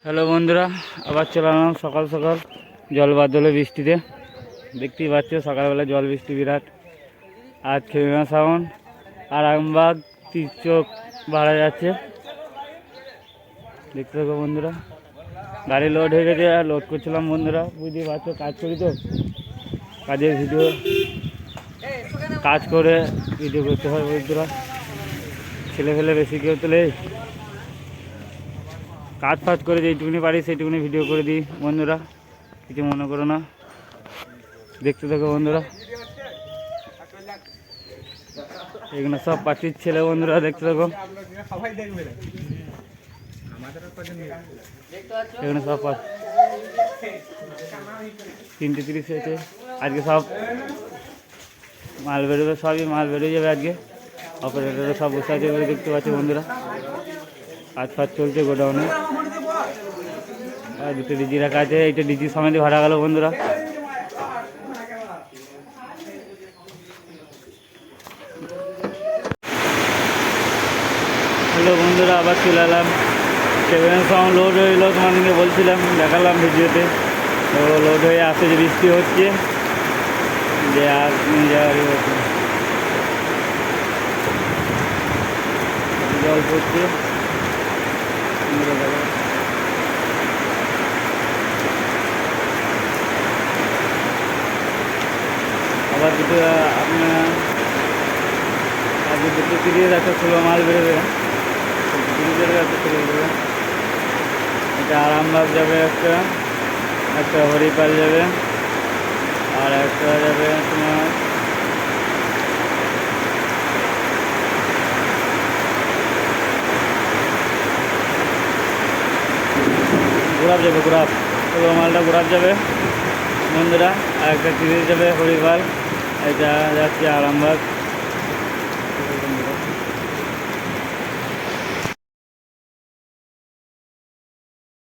Hello বন্ধুরা, আবার চলে এলাম সকাল সকাল জল বাদলে বৃষ্টিতে। দেখতেই পাচ্ছ সকালবেলা জল বৃষ্টি বিরাট। আজ খেমিমা সাউন্ড আরামবাগ তিরচোক ভাড়া যাচ্ছে, দেখতে থাকো বন্ধুরা। গাড়ি লোড হয়ে গেছে, লোড করছিলাম বন্ধুরা, বুঝতেই পারছো কাজ করি তো, কাজের ভিডিও কাজ করে ভিডিও করতে হয় বন্ধুরা। ছেলে ফেলে বেশি কেউ তোলে, কাজ ফাজ করে যেইটুকুনি পারি সেইটুকুনি ভিডিও করে দিই বন্ধুরা, কিছু মনে করো না। দেখতে থাকো বন্ধুরা, এগুলো সব পার্টির ছেলে বন্ধুরা, দেখতে থাকো। এখানে সব 3:30 হয়েছে, আজকে সব মাল বেরোবে, সবই মাল বেরিয়ে যাবে আজকে। অপারেটাররা সব বসে আছে বলে দেখতে পাচ্ছি বন্ধুরা, কাজ ফাজ চলছে গোডাউনে। আর দুটো ডিজি রাখা আছে, এইটা ডিজি সমেত ভাড়া গেল বন্ধুরা। হ্যালো বন্ধুরা, আবার চলে এলাম। সেভেন সাউন্ড লোড হইলো, তোমাদেরকে বলছিলাম, দেখালাম ভিডিওতে। তো লোড হয়ে আসে, যে বৃষ্টি হচ্ছে, যে আর নিয়ে যাওয়ারই হচ্ছে, জল পড়ছে। আবার দুটো আপনার আজকে 2:30 একটা ষোলো মাল বেরোবে, 2:30 একটা ষোলো বেরোবে। এটা আরামবাগ যাবে, একটা হরিপাল যাবে, আর একটা যাবে তোমার গোলাপ যাবে, গোলাপ ষোলো মালটা গোলাপ যাবে বন্ধুরা। আর একটা 30 যাবে হরিপাল, এটা যাচ্ছে আরামবাগ।